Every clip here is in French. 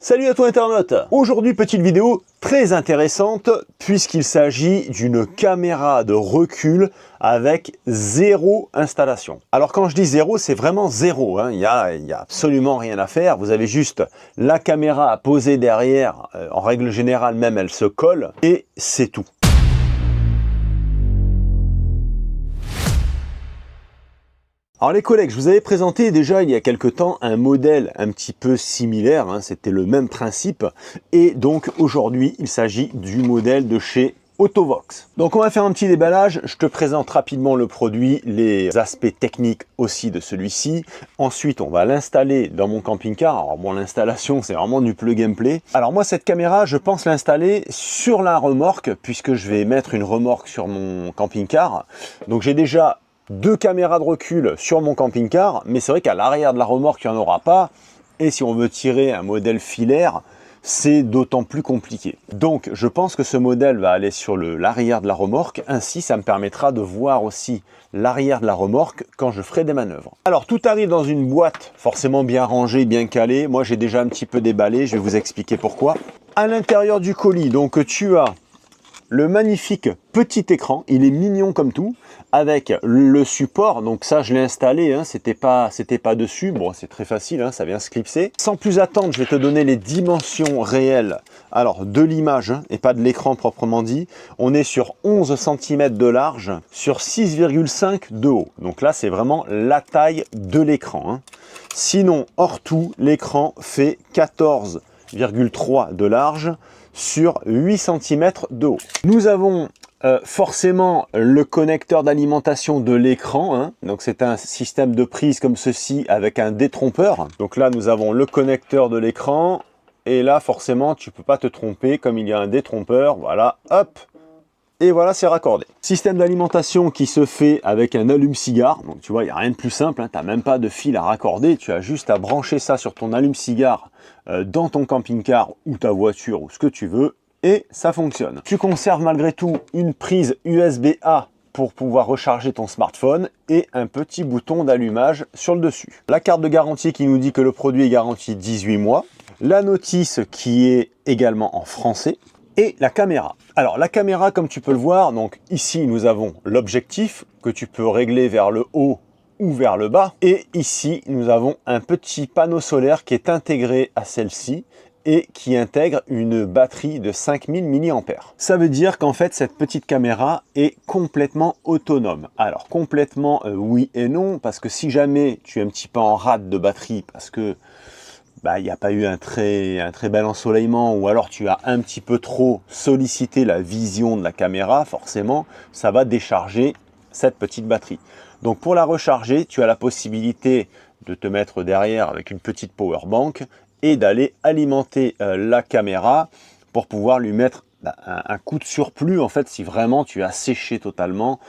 Salut à toi internaute! Aujourd'hui, petite vidéo très intéressante puisqu'il s'agit d'une caméra de recul avec zéro installation. Alors quand je dis zéro, c'est vraiment zéro, hein. Il y a absolument rien à faire. Vous avez juste la caméra à poser derrière. En règle générale même, elle se colle et c'est tout. Alors les collègues, je vous avais présenté déjà il y a quelque temps un modèle un petit peu similaire, hein, c'était le même principe, et donc aujourd'hui il s'agit du modèle de chez Autovox. Donc on va faire un petit déballage, je te présente rapidement le produit, les aspects techniques aussi de celui-ci, ensuite on va l'installer dans mon camping-car. Alors bon, l'installation c'est vraiment du plug and play. Alors moi cette caméra je pense l'installer sur la remorque puisque je vais mettre une remorque sur mon camping-car, donc j'ai déjà deux caméras de recul sur mon camping-car, mais c'est vrai qu'à l'arrière de la remorque, il n'y en aura pas. Et si on veut tirer un modèle filaire, c'est d'autant plus compliqué. Donc, je pense que ce modèle va aller sur l'arrière de la remorque. Ainsi, ça me permettra de voir aussi l'arrière de la remorque quand je ferai des manœuvres. Alors, tout arrive dans une boîte forcément bien rangée, bien calée. Moi, j'ai déjà un petit peu déballé. Je vais vous expliquer pourquoi. À l'intérieur du colis, donc, tu as le magnifique petit écran, il est mignon comme tout, avec le support, donc ça je l'ai installé, hein, c'était pas dessus, bon c'est très facile, hein, ça vient se clipser. Sans plus attendre, je vais te donner les dimensions réelles, alors de l'image, hein, et pas de l'écran proprement dit. On est sur 11 cm de large, sur 6,5 de haut, donc là c'est vraiment la taille de l'écran, hein. Sinon, hors tout, l'écran fait 14,3 de large, sur 8 cm de haut. Nous avons forcément le connecteur d'alimentation de l'écran, hein. Donc c'est un système de prise comme ceci avec un détrompeur. Donc là nous avons le connecteur de l'écran et là forcément tu peux pas te tromper comme il y a un détrompeur. Voilà, hop, et voilà, c'est raccordé. Système d'alimentation qui se fait avec un allume-cigare. Donc tu vois, il n'y a rien de plus simple, hein. Tu n'as même pas de fil à raccorder. Tu as juste à brancher ça sur ton allume-cigare dans ton camping-car ou ta voiture ou ce que tu veux. Et ça fonctionne. Tu conserves malgré tout une prise USB-A pour pouvoir recharger ton smartphone et un petit bouton d'allumage sur le dessus. La carte de garantie qui nous dit que le produit est garanti 18 mois. La notice qui est également en français. Et la caméra. Alors la caméra, comme tu peux le voir, donc ici nous avons l'objectif que tu peux régler vers le haut ou vers le bas. Et ici nous avons un petit panneau solaire qui est intégré à celle-ci et qui intègre une batterie de 5000 mAh. Ça veut dire qu'en fait cette petite caméra est complètement autonome. Alors complètement oui et non, parce que si jamais tu es un petit peu en rate de batterie, parce que il n'y a pas eu un très bel ensoleillement, ou alors tu as un petit peu trop sollicité la vision de la caméra, forcément, ça va décharger cette petite batterie. Donc pour la recharger, tu as la possibilité de te mettre derrière avec une petite power bank et d'aller alimenter la caméra pour pouvoir lui mettre un coup de surplus en fait si vraiment tu as séché totalement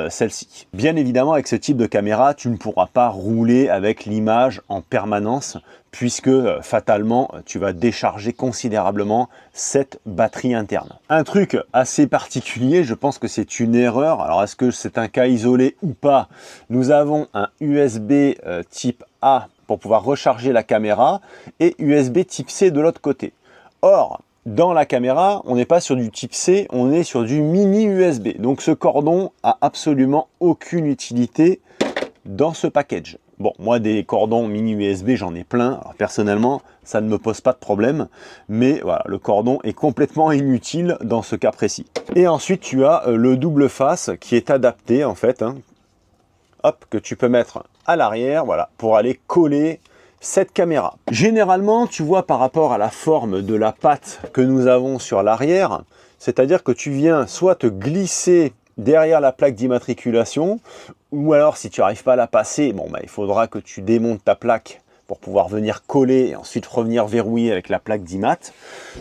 celle-ci. Bien évidemment avec ce type de caméra tu ne pourras pas rouler avec l'image en permanence puisque fatalement tu vas décharger considérablement cette batterie interne. Un truc assez particulier, je pense que c'est une erreur, alors est-ce que c'est un cas isolé ou pas, nous avons un USB type A pour pouvoir recharger la caméra et USB type C de l'autre côté. Or, dans la caméra, on n'est pas sur du type C, on est sur du mini USB. Donc ce cordon a absolument aucune utilité dans ce package. Bon, moi des cordons mini USB, j'en ai plein. Alors, personnellement, ça ne me pose pas de problème. Mais voilà, le cordon est complètement inutile dans ce cas précis. Et ensuite, tu as le double face qui est adapté en fait, hein, hop, que tu peux mettre à l'arrière, voilà, pour aller coller cette caméra. Généralement, tu vois par rapport à la forme de la patte que nous avons sur l'arrière, c'est-à-dire que tu viens soit te glisser derrière la plaque d'immatriculation, ou alors si tu n'arrives pas à la passer, bon, il faudra que tu démontes ta plaque pour pouvoir venir coller et ensuite revenir verrouiller avec la plaque d'immat.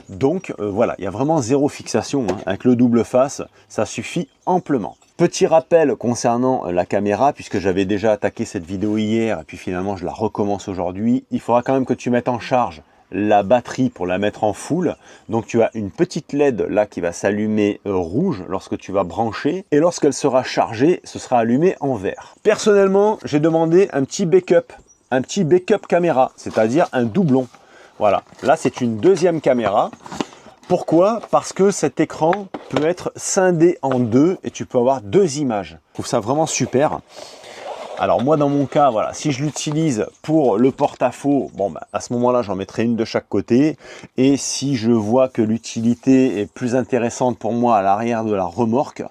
Donc voilà, il y a vraiment zéro fixation, hein. Avec le double face, ça suffit amplement. Petit rappel concernant la caméra, puisque j'avais déjà attaqué cette vidéo hier et puis finalement je la recommence aujourd'hui, il faudra quand même que tu mettes en charge la batterie pour la mettre en full. Donc tu as une petite LED là qui va s'allumer rouge lorsque tu vas brancher, et lorsqu'elle sera chargée, ce sera allumé en vert. Personnellement, j'ai demandé un petit backup caméra, c'est-à-dire un doublon. Voilà, là c'est une deuxième caméra. Pourquoi? Parce que cet écran peut être scindé en deux et tu peux avoir deux images. Je trouve ça vraiment super. Alors moi dans mon cas, voilà, si je l'utilise pour le porte-à-faux, bon bah, à ce moment-là j'en mettrai une de chaque côté. Et si je vois que l'utilité est plus intéressante pour moi à l'arrière de la remorque,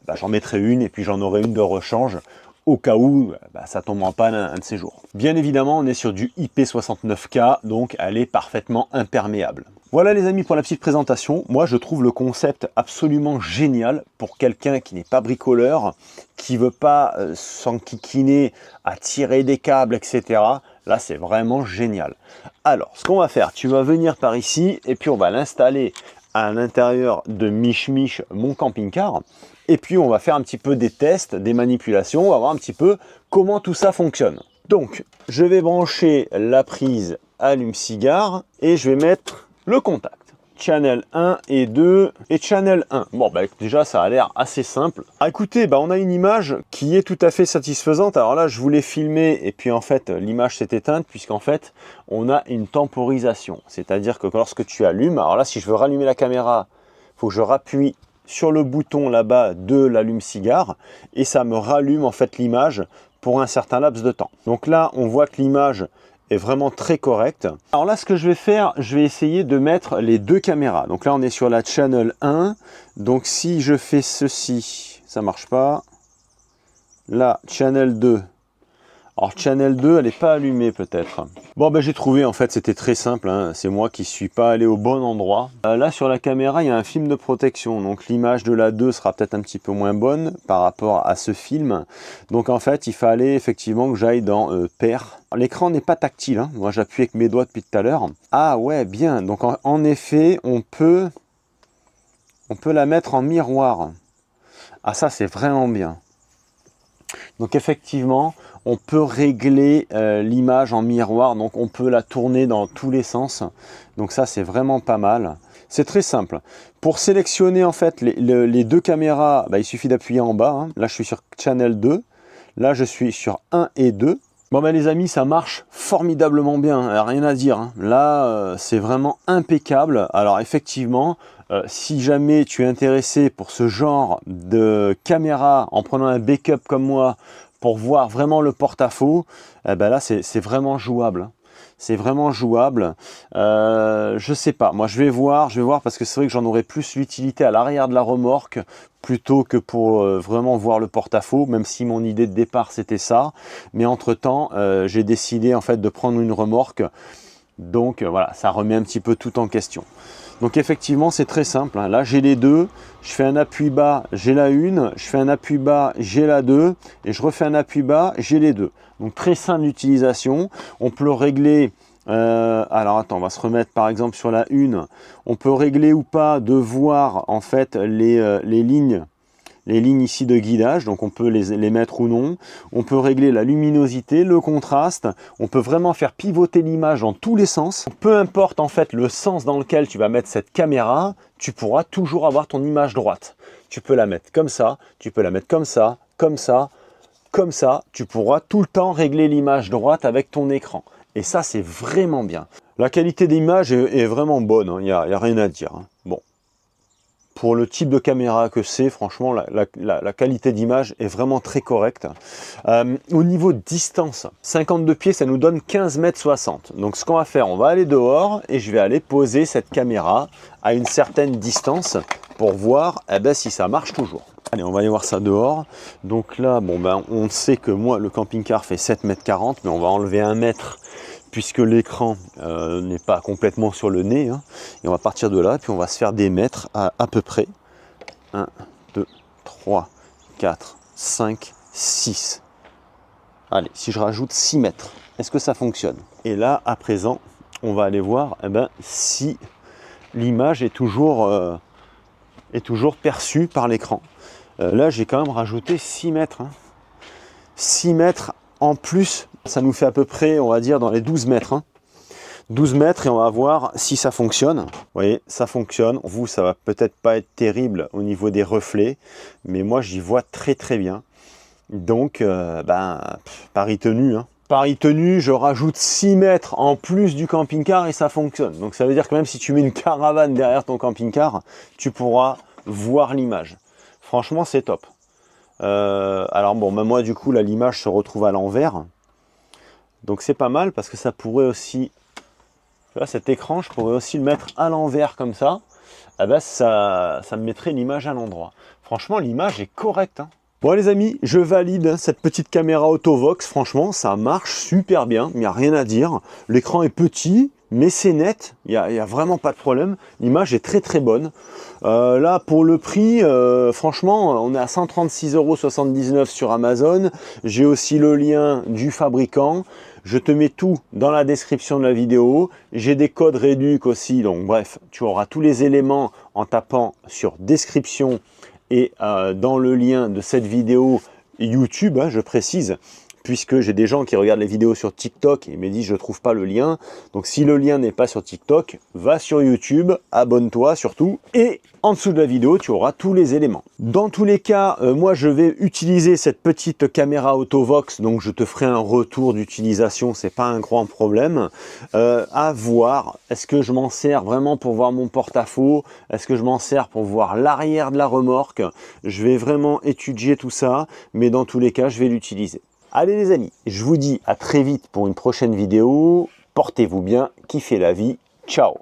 bah, j'en mettrai une et puis j'en aurai une de rechange au cas où bah, ça tombe en panne un de ces jours. Bien évidemment, on est sur du IP69K, donc elle est parfaitement imperméable. Voilà les amis pour la petite présentation. Moi je trouve le concept absolument génial pour quelqu'un qui n'est pas bricoleur, qui veut pas s'enquiquiner à tirer des câbles, etc. Là c'est vraiment génial. Alors ce qu'on va faire, tu vas venir par ici et puis on va l'installer à l'intérieur de Mich Mich, mon camping-car. Et puis on va faire un petit peu des tests, des manipulations, on va voir un petit peu comment tout ça fonctionne. Donc je vais brancher la prise allume-cigare et je vais mettre le contact. Channel 1 et 2 et Channel 1. Bon bah déjà ça a l'air assez simple. Ah, écoutez, bah, on a une image qui est tout à fait satisfaisante. Alors là je voulais filmer et puis en fait l'image s'est éteinte puisqu'en fait on a une temporisation. C'est-à-dire que lorsque tu allumes, alors là si je veux rallumer la caméra, il faut que je rappuie sur le bouton là-bas de l'allume-cigare et ça me rallume en fait l'image pour un certain laps de temps. Donc là on voit que l'image est vraiment très correcte. Alors là ce que je vais faire, je vais essayer de mettre les deux caméras. Donc là on est sur la channel 1. Donc si je fais ceci, ça marche pas. Là channel 2. Alors channel 2 elle n'est pas allumée peut-être. Bon ben j'ai trouvé, en fait c'était très simple, hein. C'est moi qui suis pas allé au bon endroit. Là sur la caméra il y a un film de protection, donc l'image de la 2 sera peut-être un petit peu moins bonne par rapport à ce film. Donc en fait il fallait effectivement que j'aille dans paire. L'écran n'est pas tactile, hein. Moi j'appuie avec mes doigts depuis tout à l'heure. Ah ouais bien, donc en effet on peut la mettre en miroir. Ah ça c'est vraiment bien. Donc effectivement, on peut régler l'image en miroir, donc on peut la tourner dans tous les sens. Donc ça, c'est vraiment pas mal. C'est très simple. Pour sélectionner en fait les deux caméras, bah, il suffit d'appuyer en bas, hein. Là, je suis sur Channel 2. Là, je suis sur 1 et 2. Bon ben les amis, ça marche formidablement bien, hein. Rien à dire, hein. Là, c'est vraiment impeccable. Alors effectivement, si jamais tu es intéressé pour ce genre de caméra en prenant un backup comme moi pour voir vraiment le porte-à-faux, eh ben là c'est vraiment jouable. C'est vraiment jouable. Je sais pas, moi je vais voir parce que c'est vrai que j'en aurais plus l'utilité à l'arrière de la remorque plutôt que pour vraiment voir le porte-à-faux, même si mon idée de départ c'était ça. Mais entre temps, j'ai décidé en fait de prendre une remorque. Donc voilà, ça remet un petit peu tout en question. Donc effectivement, c'est très simple, hein. Là, j'ai les deux. Je fais un appui bas, j'ai la une. Je fais un appui bas, j'ai la 2. Et je refais un appui bas, j'ai les deux. Donc très simple d'utilisation. On peut régler... alors attends, on va se remettre par exemple sur la une. On peut régler ou pas de voir en fait les lignes ici de guidage, donc on peut les mettre ou non. On peut régler la luminosité, le contraste. On peut vraiment faire pivoter l'image dans tous les sens. Peu importe en fait le sens dans lequel tu vas mettre cette caméra, tu pourras toujours avoir ton image droite. Tu peux la mettre comme ça, tu peux la mettre comme ça, comme ça, comme ça. Tu pourras tout le temps régler l'image droite avec ton écran. Et ça, c'est vraiment bien. La qualité d'image est vraiment bonne, hein. Il n'y a rien à dire, hein. Bon. Pour le type de caméra que c'est, franchement, la qualité d'image est vraiment très correcte. Au niveau de distance, 52 pieds, ça nous donne 15 mètres 60. Donc ce qu'on va faire, on va aller dehors et je vais aller poser cette caméra à une certaine distance pour voir si ça marche toujours. Allez, on va aller voir ça dehors. Donc là, bon ben, on sait que moi, le camping-car fait 7 mètres 40, mais on va enlever 1 mètre puisque l'écran n'est pas complètement sur le nez, hein. Et on va partir de là, puis on va se faire des mètres à peu près. 1, 2, 3, 4, 5, 6. Allez, si je rajoute 6 mètres, est-ce que ça fonctionne? Et là, à présent, on va aller voir si l'image est toujours perçue par l'écran. Là, j'ai quand même rajouté 6 mètres. Hein. 6 mètres en plus, ça nous fait à peu près, on va dire, dans les 12 mètres. Hein. 12 mètres et on va voir si ça fonctionne. Vous voyez, ça fonctionne. Vous, ça va peut-être pas être terrible au niveau des reflets, mais moi, j'y vois très très bien. Donc, pari tenu. Hein. Pari tenu, je rajoute 6 mètres en plus du camping-car et ça fonctionne. Donc ça veut dire que même si tu mets une caravane derrière ton camping-car, tu pourras voir l'image. Franchement, c'est top. Alors bon, ben moi du coup, là, l'image se retrouve à l'envers. Donc c'est pas mal parce que ça pourrait aussi... Tu vois, cet écran, je pourrais aussi le mettre à l'envers comme ça. Ah ben ça me mettrait l'image à l'endroit. Franchement, l'image est correcte, hein. Bon les amis, je valide cette petite caméra Autovox, franchement ça marche super bien, il n'y a rien à dire. L'écran est petit, mais c'est net, il n'y a vraiment pas de problème. L'image est très très bonne. Là pour le prix, franchement on est à 136,79 € sur Amazon. J'ai aussi le lien du fabricant. Je te mets tout dans la description de la vidéo. J'ai des codes réduc aussi, donc bref, tu auras tous les éléments en tapant sur description et dans le lien de cette vidéo YouTube, hein, je précise, puisque j'ai des gens qui regardent les vidéos sur TikTok et me disent je ne trouve pas le lien. Donc si le lien n'est pas sur TikTok, va sur YouTube, abonne-toi surtout, et en dessous de la vidéo, tu auras tous les éléments. Dans tous les cas, moi je vais utiliser cette petite caméra Autovox, donc je te ferai un retour d'utilisation, c'est pas un grand problème. À voir, est-ce que je m'en sers vraiment pour voir mon porte-à-faux? Est-ce que je m'en sers pour voir l'arrière de la remorque? Je vais vraiment étudier tout ça, mais dans tous les cas, je vais l'utiliser. Allez les amis, je vous dis à très vite pour une prochaine vidéo. Portez-vous bien, kiffez la vie. Ciao!